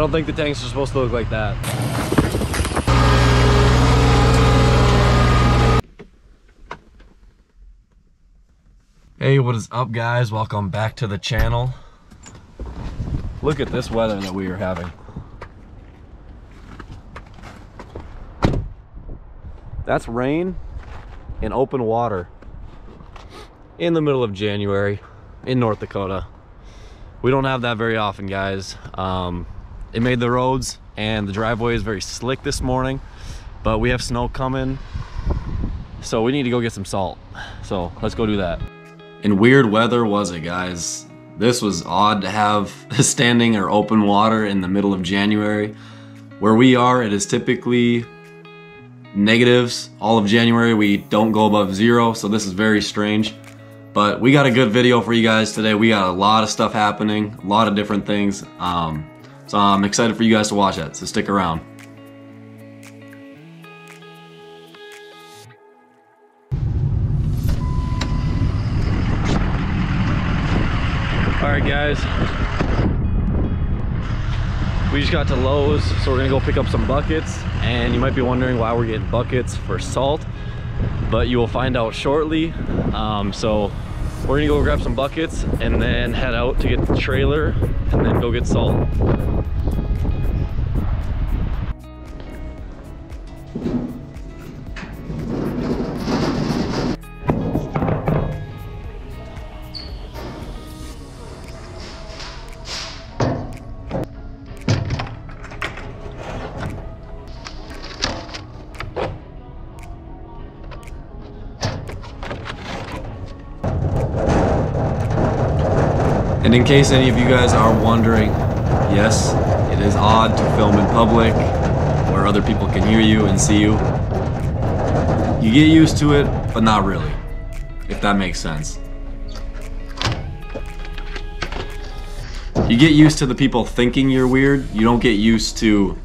don't think the tanks are supposed to look like that. Hey, what is up guys? Welcome back to the channel. Look at this weather that we are having. That's rain in open water in the middle of January in North Dakota. We don't have that very often, guys. It made the roads and the driveway is very slick this morning, but we have snow coming, so we need to go get some salt. So let's go do that. And weird weather was it, guys. This was odd to have standing or open water in the middle of January. Where we are, it is typically negatives all of January. We don't go above 0, so this is very strange. But we got a good video for you guys today. We got a lot of stuff happening, a lot of different things. So I'm excited for you guys to watch that, so stick around. Alright guys, we just got to Lowe's, so we're gonna go pick up some buckets, and you might be wondering why we're getting buckets for salt, but you will find out shortly. So we're gonna go grab some buckets and then head out to get the trailer and then go get salt. And in case any of you guys are wondering, yes, it is odd to film in public where other people can hear you and see you. You get used to it, but not really, if that makes sense. You get used to the people thinking you're weird. You don't get used to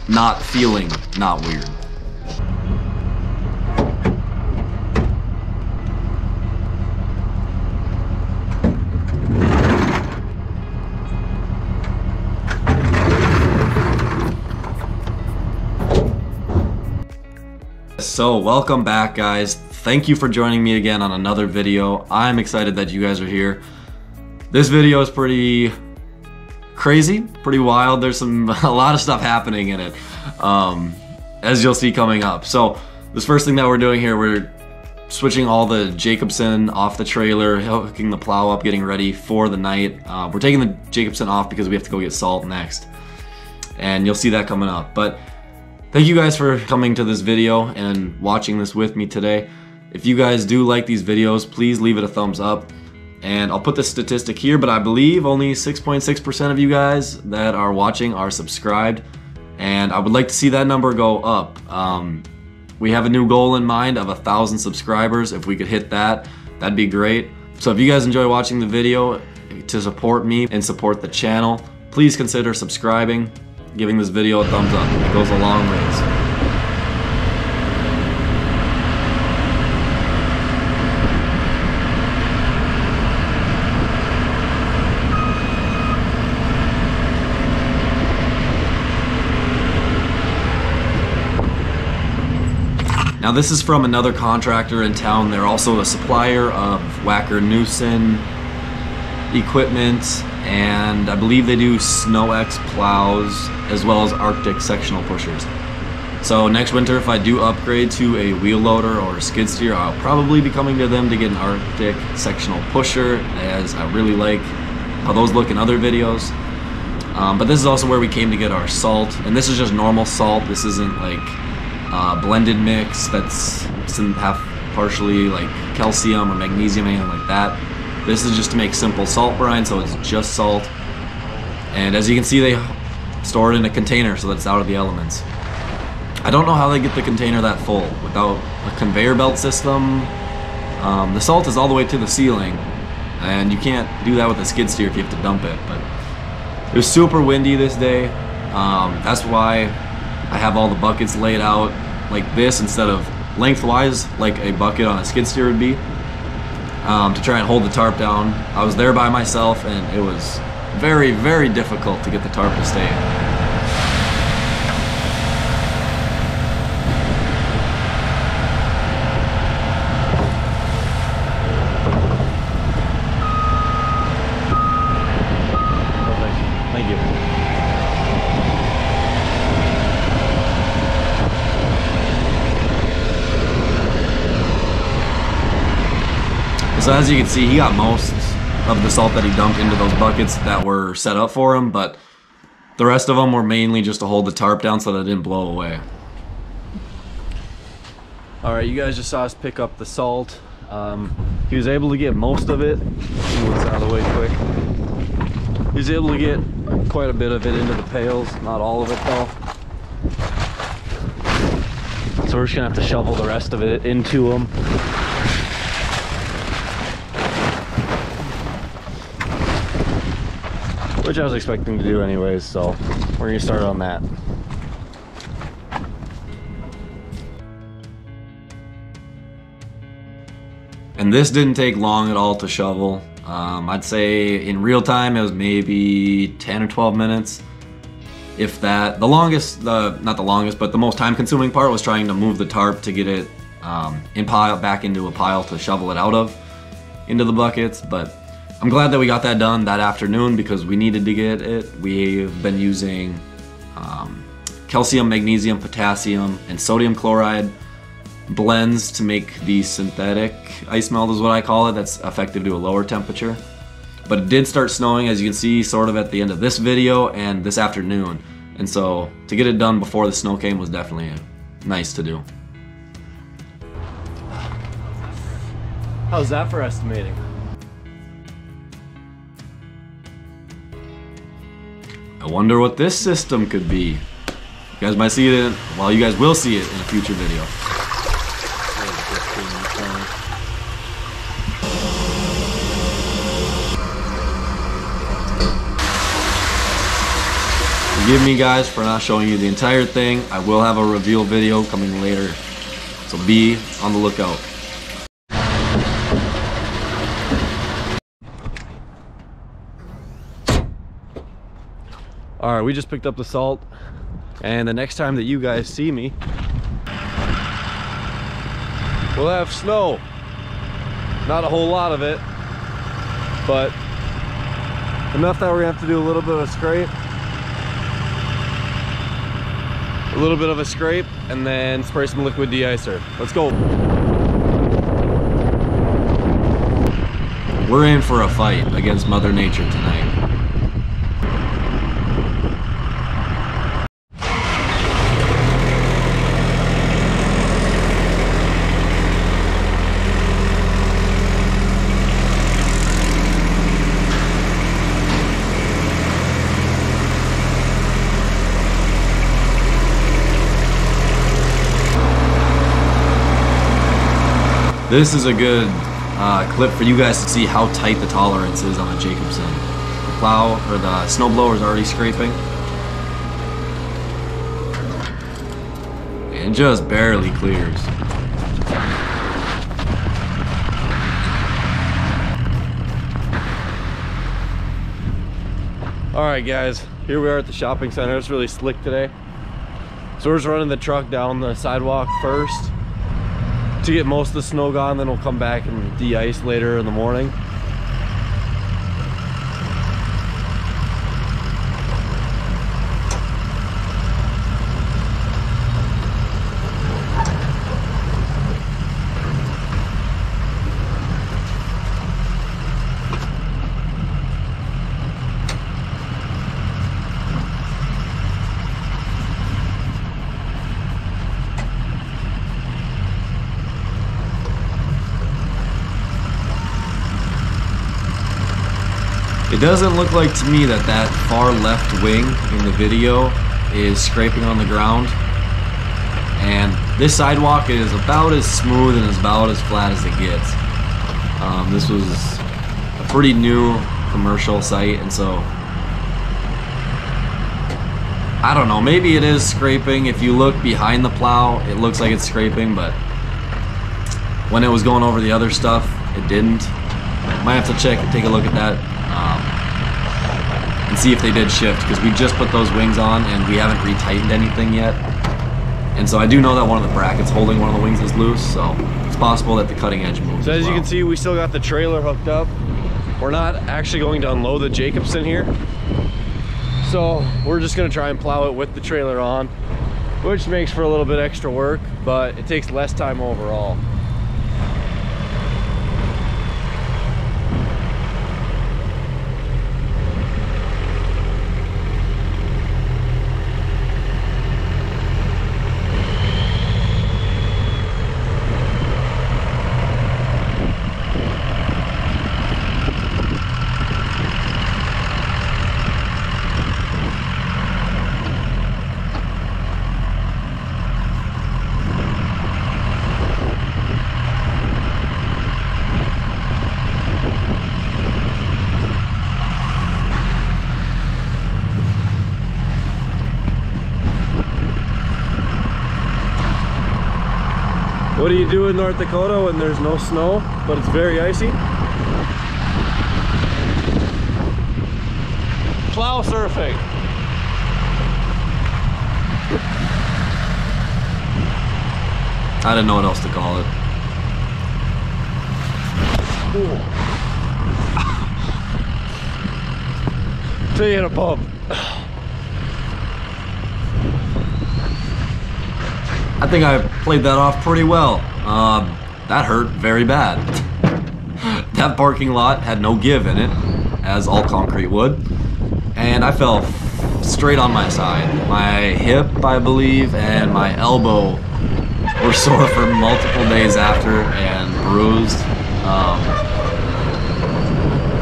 not feeling not weird. So welcome back guys. Thank you for joining me again on another video. I'm excited that you guys are here. This video is pretty crazy, pretty wild. There's a lot of stuff happening in it, as you'll see coming up. So this first thing that we're doing here, we're switching all the Jacobsen off the trailer, hooking the plow up, getting ready for the night. We're taking the Jacobsen off because we have to go get salt next, and you'll see that coming up. But thank you guys for coming to this video and watching this with me today. If you guys do like these videos, please leave it a thumbs up. And I'll put the statistic here, but I believe only 6.6% of you guys that are watching are subscribed. And I would like to see that number go up. We have a new goal in mind of 1,000 subscribers. If we could hit that, that'd be great. So if you guys enjoy watching the video, to support me and support the channel, please consider subscribing, giving this video a thumbs up. It goes a long ways. Now this is from another contractor in town. They're also a supplier of Wacker Neuson equipment, and I believe they do SNOW plows as well as Arctic sectional pushers. So next winter, if I do upgrade to a wheel loader or a skid steer, I'll probably be coming to them to get an Arctic sectional pusher, as I really like how those look in other videos. But this is also where we came to get our salt, and this is just normal salt. This isn't like blended mix that's half partially like calcium or magnesium, anything like that. This is just to make simple salt brine, so it's just salt. And as you can see, they store it in a container so that it's out of the elements. I don't know how they get the container that full without a conveyor belt system. The salt is all the way to the ceiling, and you can't do that with a skid steer if you have to dump it. But it was super windy this day. That's why I have all the buckets laid out like this instead of lengthwise like a bucket on a skid steer would be, to try and hold the tarp down. I was there by myself, and it was very, very difficult to get the tarp to stay. Thank you. So as you can see, he got most of the salt that he dumped into those buckets that were set up for him, but the rest of them were mainly just to hold the tarp down so that it didn't blow away. Alright, you guys just saw us pick up the salt. He was able to get most of it. Move this out of the way quick. He was able to get quite a bit of it into the pails, not all of it though. So we're just gonna have to shovel the rest of it into them. Which I was expecting to do anyways, so we're gonna start on that. And this didn't take long at all to shovel. I'd say in real time it was maybe 10 or 12 minutes, if that. The longest, not the longest, but the most time consuming part was trying to move the tarp to get it back into a pile to shovel it out of, into the buckets. But I'm glad that we got that done that afternoon because we needed to get it. We've been using calcium, magnesium, potassium, and sodium chloride blends to make the synthetic ice melt is what I call it. That's effective to a lower temperature. But it did start snowing, as you can see, sort of at the end of this video and this afternoon. And so to get it done before the snow came was definitely nice to do. How's that for estimating? I wonder what this system could be. You guys might see it well, you guys will see it in a future video. Forgive me guys for not showing you the entire thing. I will have a reveal video coming later, so be on the lookout. Alright, we just picked up the salt, and the next time that you guys see me, we'll have snow. Not a whole lot of it, but enough that we're gonna have to do a little bit of a scrape. A little bit of a scrape, and then spray some liquid de-icer. Let's go. We're in for a fight against Mother Nature tonight. This is a good clip for you guys to see how tight the tolerance is on a Jacobsen. The plow, or the snowblower is already scraping. And just barely clears. Alright guys, here we are at the shopping center. It's really slick today. So we're just running the truck down the sidewalk first to get most of the snow gone, then we'll come back and de-ice later in the morning. It doesn't look like to me that that far left wing in the video is scraping on the ground. And this sidewalk is about as smooth and about as flat as it gets. This was a pretty new commercial site, and so I don't know, maybe it is scraping. If you look behind the plow, it looks like it's scraping, but when it was going over the other stuff, it didn't. Might have to take a look at that. and see if they did shift, because we just put those wings on and we haven't retightened anything yet. And so I do know that one of the brackets holding one of the wings is loose, so it's possible that the cutting edge moves. So as you can see, we still got the trailer hooked up. We're not actually going to unload the Jacobsen here. So we're just gonna try and plow it with the trailer on, which makes for a little bit extra work, but it takes less time overall. What do you do in North Dakota when there's no snow, but it's very icy? Plow surfing. I didn't know what else to call it. Till you hit a bump. I think I played that off pretty well. That hurt very bad. That parking lot had no give in it, as all concrete would, and I fell straight on my side. My hip, I believe, and my elbow were sore for multiple days after and bruised.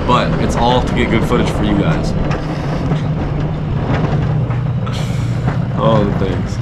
But it's all to get good footage for you guys. Oh, the things.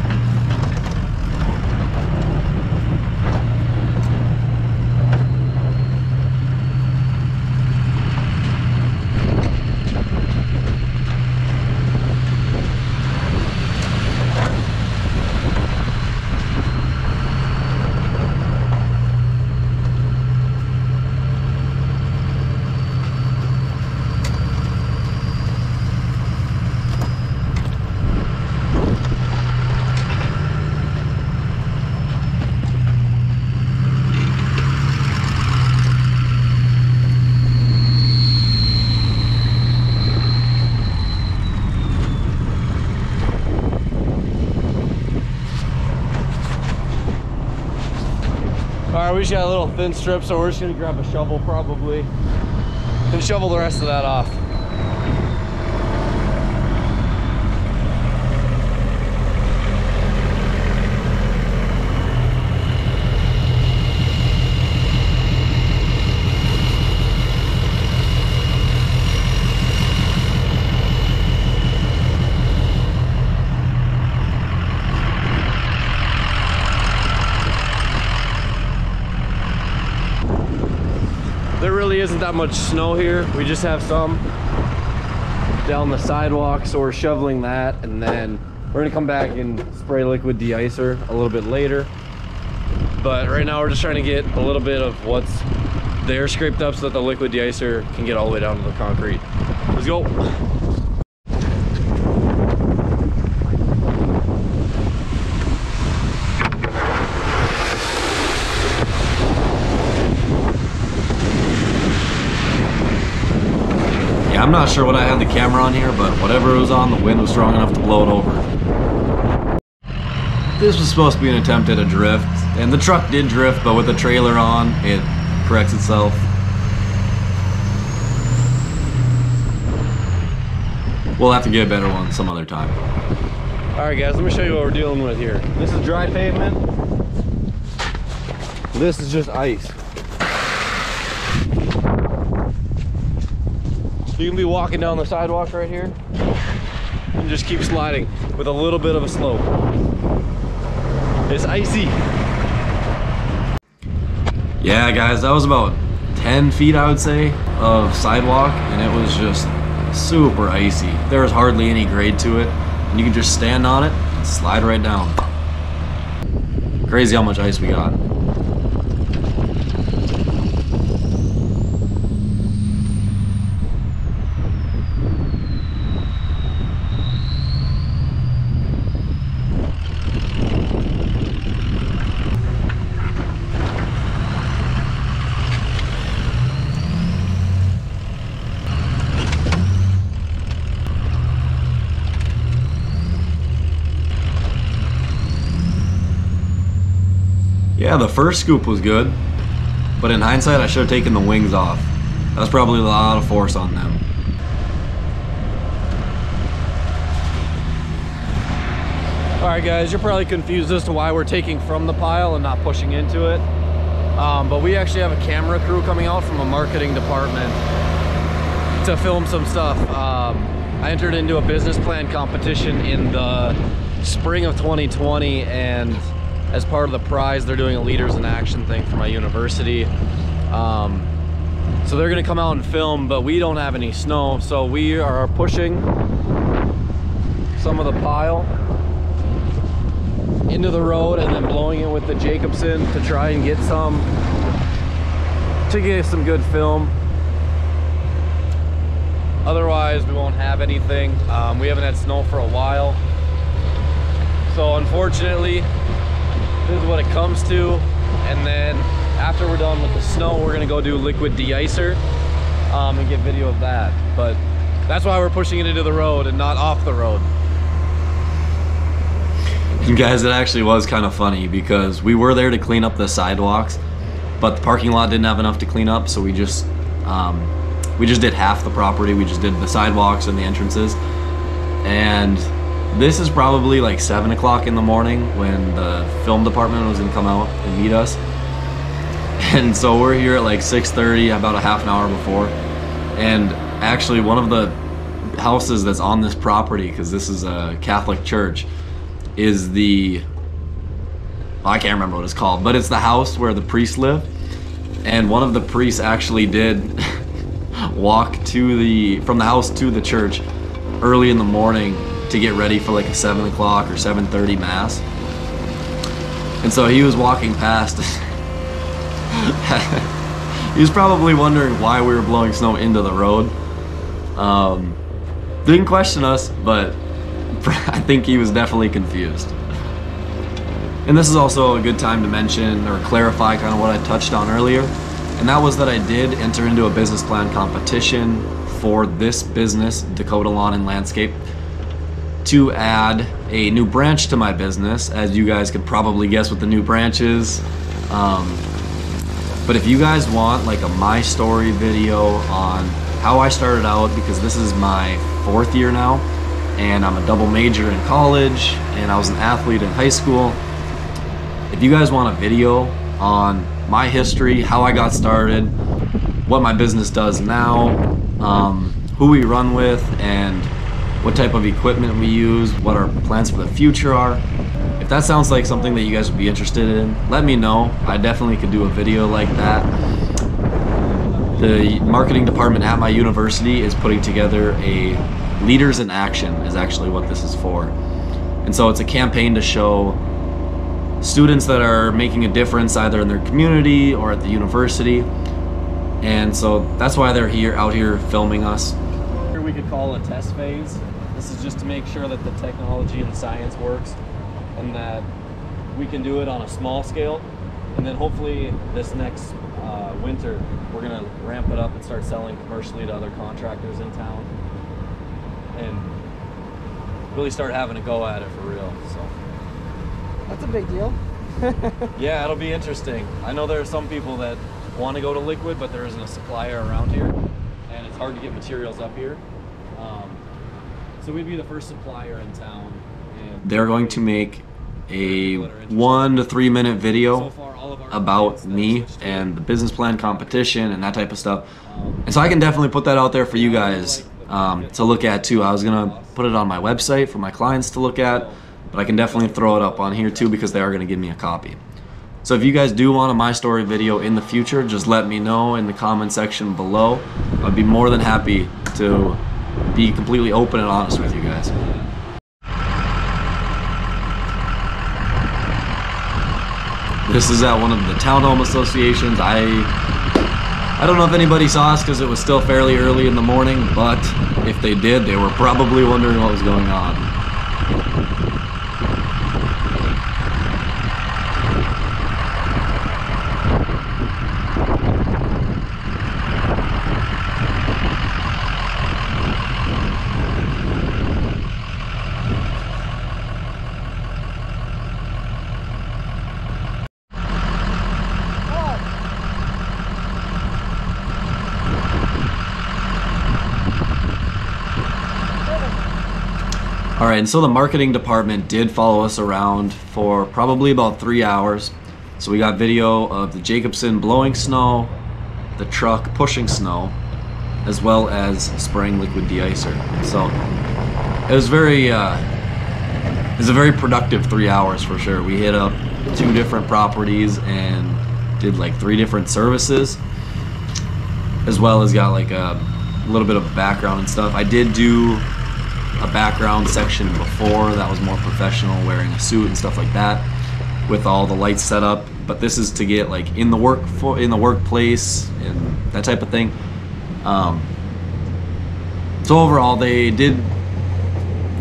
Alright, we just got a little thin strip, so we're just gonna grab a shovel probably and shovel the rest of that off. There really isn't that much snow here. We just have some down the sidewalk, so we're shoveling that, and then we're gonna come back and spray liquid de-icer a little bit later. But right now we're just trying to get a little bit of what's there scraped up so that the liquid de-icer can get all the way down to the concrete. Let's go. I'm not sure what I had the camera on here, but whatever it was on, the wind was strong enough to blow it over. This was supposed to be an attempt at a drift, and the truck did drift, but with the trailer on, it corrects itself. We'll have to get a better one some other time. Alright guys, let me show you what we're dealing with here. This is dry pavement. This is just ice. You can be walking down the sidewalk right here and just keep sliding with a little bit of a slope. It's icy. Yeah guys, that was about 10 feet I would say of sidewalk, and it was just super icy. There was hardly any grade to it, and you can just stand on it and slide right down. Crazy how much ice we got. Yeah, the first scoop was good, but in hindsight, I should have taken the wings off. That was probably a lot of force on them. All right, guys, you're probably confused as to why we're taking from the pile and not pushing into it. But we actually have a camera crew coming out from a marketing department to film some stuff. I entered into a business plan competition in the spring of 2020, and as part of the prize, they're doing a Leaders in Action thing for my university. So they're gonna come out and film, but we don't have any snow, so we are pushing some of the pile into the road and then blowing it with the Jacobsen to try and get some good film. Otherwise, we won't have anything. We haven't had snow for a while, so unfortunately, this is what it comes to. And then after we're done with the snow, we're gonna go do liquid de-icer and get video of that. But that's why we're pushing it into the road and not off the road. You guys, it actually was kind of funny because we were there to clean up the sidewalks, but the parking lot didn't have enough to clean up, so we just did half the property. We just did the sidewalks and the entrances. And this is probably like 7 o'clock in the morning when the film department was gonna come out and meet us. And so we're here at like 6:30, about a half an hour before. And actually one of the houses that's on this property, because this is a Catholic church, is the, I can't remember what it's called, but it's the house where the priests live. And one of the priests actually did walk from the house to the church early in the morning to get ready for like a 7 o'clock or 7:30 mass. And so he was walking past. He was probably wondering why we were blowing snow into the road. Didn't question us, but I think he was definitely confused. And this is also a good time to mention or clarify kind of what I touched on earlier. And that was that I did enter into a business plan competition for this business, Dakota Lawn and Landscape, to add a new branch to my business. As you guys could probably guess what the new branch is. But if you guys want like a my story video on how I started out, because this is my 4th year now, and I'm a double major in college, and I was an athlete in high school. If you guys want a video on my history, how I got started, what my business does now, who we run with, and what type of equipment we use, what our plans for the future are. If that sounds like something that you guys would be interested in, let me know. I definitely could do a video like that. The marketing department at my university is putting together a Leaders in Action is actually what this is for. And so it's a campaign to show students that are making a difference either in their community or at the university. And so that's why they're out here filming us. We could call a test phase. This is just to make sure that the technology and science works and that we can do it on a small scale. And then hopefully this next winter, we're gonna ramp it up and start selling commercially to other contractors in town and really start having a go at it for real. So that's a big deal. Yeah, it'll be interesting. I know there are some people that want to go to liquid, but there isn't a supplier around here, and it's hard to get materials up here. So we'd be the first supplier in town. And they're going to make a 1 to 3 minute video about me and the business plan competition and that type of stuff. And so I can definitely put that out there for you guys to look at too. I was gonna put it on my website for my clients to look at, but I can definitely throw it up on here too because they are gonna give me a copy. So if you guys do want a My Story video in the future, just let me know in the comment section below. I'd be more than happy to be completely open and honest with you guys. This is at one of the townhome associations. I don't know if anybody saw us because it was still fairly early in the morning, but if they did, they were probably wondering what was going on. Alright, and so the marketing department did follow us around for probably about 3 hours. So we got video of the Jacobsen blowing snow, the truck pushing snow, as well as spraying liquid de-icer. So it was a very productive 3 hours for sure. We hit up 2 different properties and did like 3 different services, as well as got like a little bit of background and stuff. I did do a background section before that was more professional, wearing a suit and stuff like that, with all the lights set up. But this is to get like in the workplace and that type of thing. So overall, they did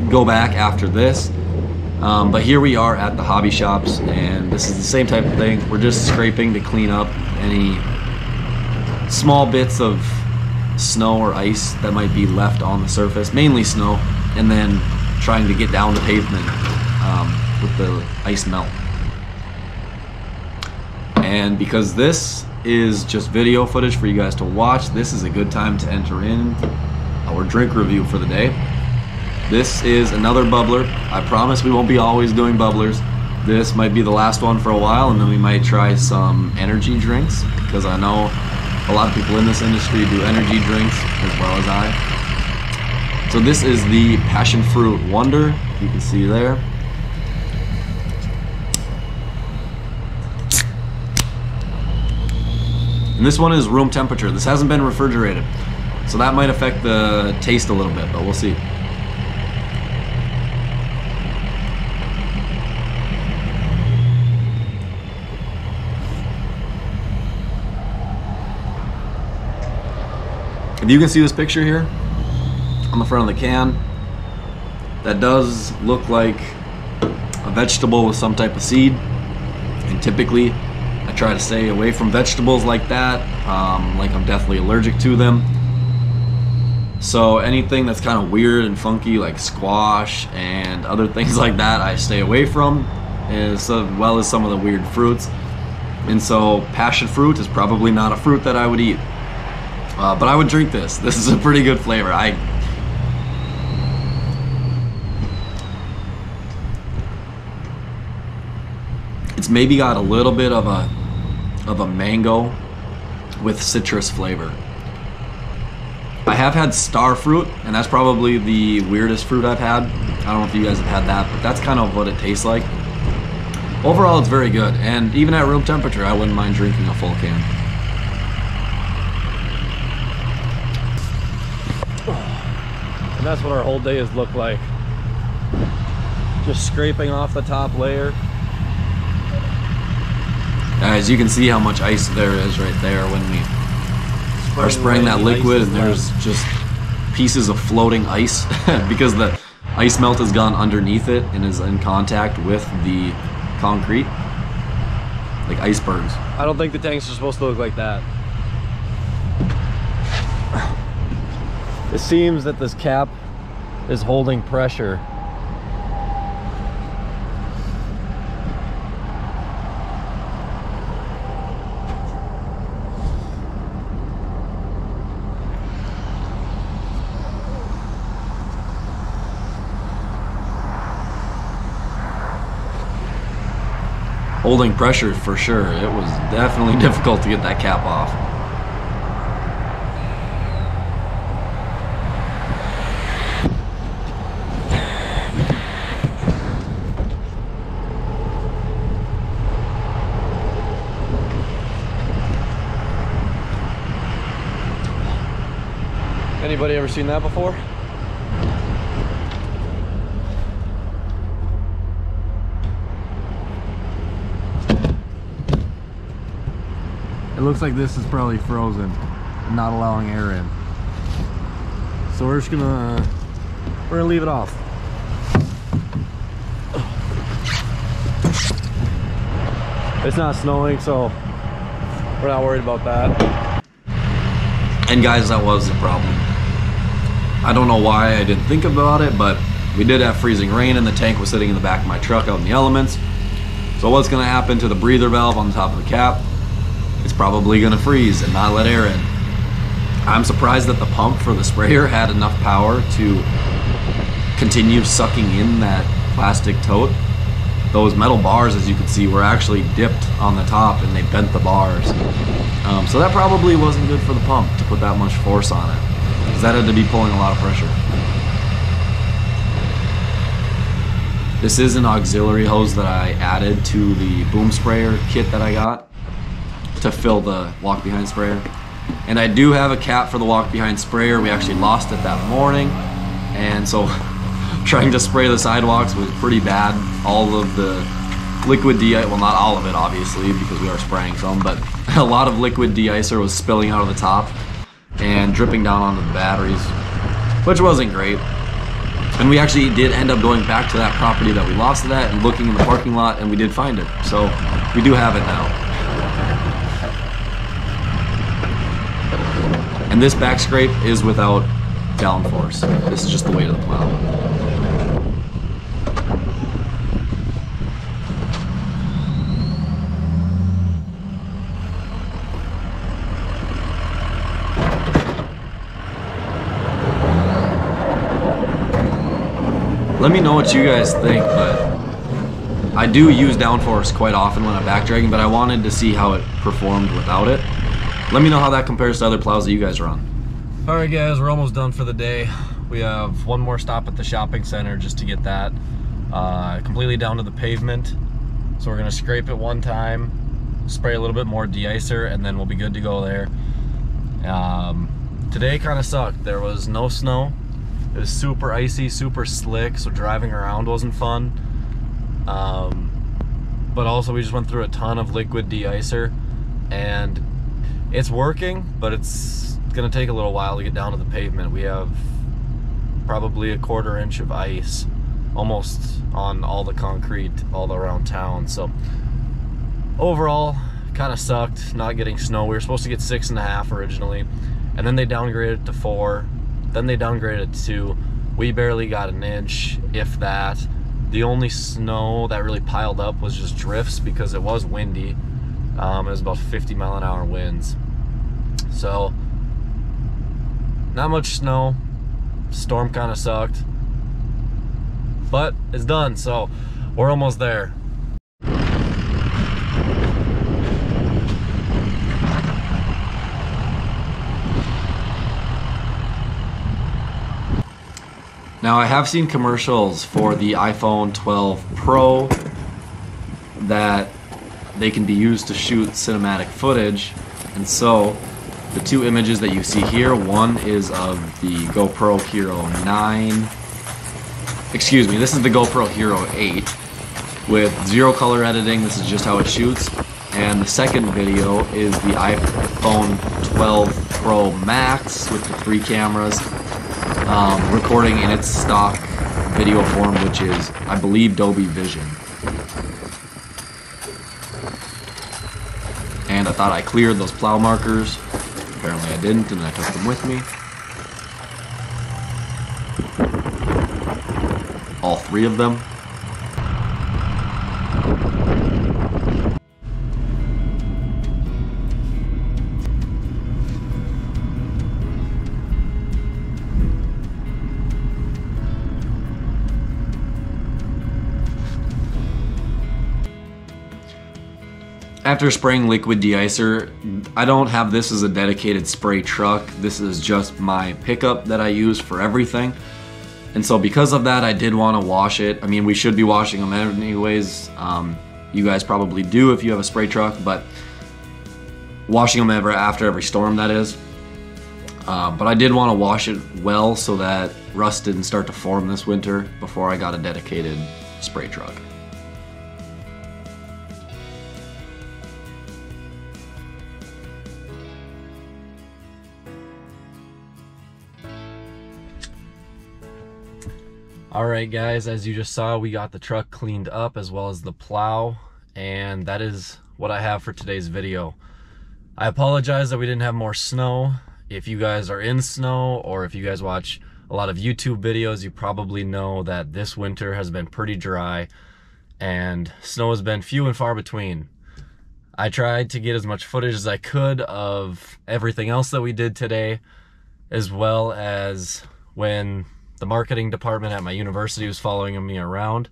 go back after this, but here we are at the hobby shops, and this is the same type of thing. We're just scraping to clean up any small bits of snow or ice that might be left on the surface, mainly snow, and then trying to get down the pavement with the ice melt. And because this is just video footage for you guys to watch, this is a good time to enter in our drink review for the day. This is another bubbler. I promise we won't be always doing bubblers. This might be the last one for a while, and then we might try some energy drinks, because I know a lot of people in this industry do energy drinks as well as I. So this is the Passion Fruit Wonder, you can see there. And this one is room temperature. This hasn't been refrigerated, so that might affect the taste a little bit, but we'll see. If you can see this picture here on the front of the can, that does look like a vegetable with some type of seed, and typically I try to stay away from vegetables like that, like I'm deathly allergic to them. So anything that's kind of weird and funky, like squash and other things like that, I stay away from, as well as some of the weird fruits. And so passion fruit is probably not a fruit that I would eat. But I would drink this. This is a pretty good flavor. It's maybe got a little bit of a mango with citrus flavor. I have had star fruit, and that's probably the weirdest fruit I've had. I don't know if you guys have had that, but that's kind of what it tastes like. Overall, it's very good, and even at room temperature, I wouldn't mind drinking a full can. And that's what our whole day has looked like. Just scraping off the top layer. As you can see how much ice there is right there when we are spraying that liquid, and there's just pieces of floating ice because the ice melt has gone underneath it and is in contact with the concrete, like icebergs. I don't think the tanks are supposed to look like that. It seems that this cap is holding pressure. Holding pressure for sure. It was definitely difficult to get that cap off. Anybody ever seen that before? It looks like this is probably frozen, not allowing air in. So we're gonna leave it off. It's not snowing, so we're not worried about that. And guys, that was the problem. I don't know why I didn't think about it, but we did have freezing rain and the tank was sitting in the back of my truck out in the elements. So what's gonna happen to the breather valve on the top of the cap? It's probably gonna freeze and not let air in. I'm surprised that the pump for the sprayer had enough power to continued sucking in that plastic tote, those metal bars, as you can see, were actually dipped on the top and they bent the bars. So that probably wasn't good for the pump to put that much force on it, because that had to be pulling a lot of pressure. This is an auxiliary hose that I added to the boom sprayer kit that I got to fill the walk behind sprayer. And I do have a cap for the walk behind sprayer. We actually lost it that morning, and so trying to spray the sidewalks was pretty bad. All of the liquid de-icer, well, not all of it obviously because we are spraying some, but a lot of liquid de-icer was spilling out of the top and dripping down onto the batteries, which wasn't great. And we actually did end up going back to that property that we lost it at and looking in the parking lot, and we did find it. So we do have it now. And this back scrape is without downforce. This is just the weight of the plow. Let me know what you guys think, but I do use downforce quite often when I'm back dragging, but I wanted to see how it performed without it. Let me know how that compares to other plows that you guys run. Alright guys, we're almost done for the day. We have one more stop at the shopping center just to get that completely down to the pavement. So we're gonna scrape it one time, spray a little bit more de-icer, and then we'll be good to go there. Today kind of sucked. There was no snow. It was super icy, super slick, so driving around wasn't fun. But also we just went through a ton of liquid de-icer, and it's working, but it's gonna take a little while to get down to the pavement. We have probably a 1/4 inch of ice almost on all the concrete all around town. So overall, kind of sucked not getting snow. We were supposed to get 6.5 originally, and then they downgraded it to 4. Then they downgraded it to 2. We barely got an inch, if that. The only snow that really piled up was just drifts because it was windy. It was about 50-mile-an-hour winds. So, not much snow. Storm kind of sucked. But it's done, so we're almost there. Now I have seen commercials for the iPhone 12 Pro that they can be used to shoot cinematic footage, and so the two images that you see here, one is of the GoPro Hero 9, excuse me, this is the GoPro Hero 8 with 0 color editing. This is just how it shoots. And the second video is the iPhone 12 Pro Max with the 3 cameras, recording in its stock video form, which is, I believe, Dolby Vision. And I thought I cleared those plow markers. Apparently I didn't, and I took them with me. All 3 of them. After spraying liquid de-icer, I don't have this as a dedicated spray truck. This is just my pickup that I use for everything. And so because of that, I did want to wash it. I mean, we should be washing them anyways. You guys probably do if you have a spray truck, but washing them after every storm, that is. But I did want to wash it well so that rust didn't start to form this winter before I got a dedicated spray truck. Alright guys, as you just saw, we got the truck cleaned up as well as the plow, and that is what I have for today's video. I apologize that we didn't have more snow. If you guys are in snow, or if you guys watch a lot of YouTube videos, you probably know that this winter has been pretty dry and snow has been few and far between. I tried to get as much footage as I could of everything else that we did today, as well as when the marketing department at my university was following me around.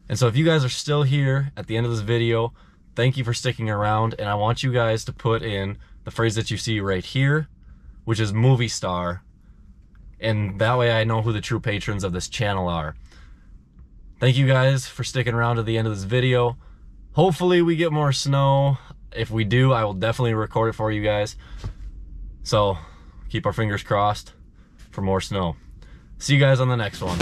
And so if you guys are still here at the end of this video, thank you for sticking around, and I want you guys to put in the phrase that you see right here, which is movie star, and that way I know who the true patrons of this channel are. Thank you guys for sticking around to the end of this video. Hopefully we get more snow. If we do, I will definitely record it for you guys. So keep our fingers crossed for more snow. See you guys on the next one.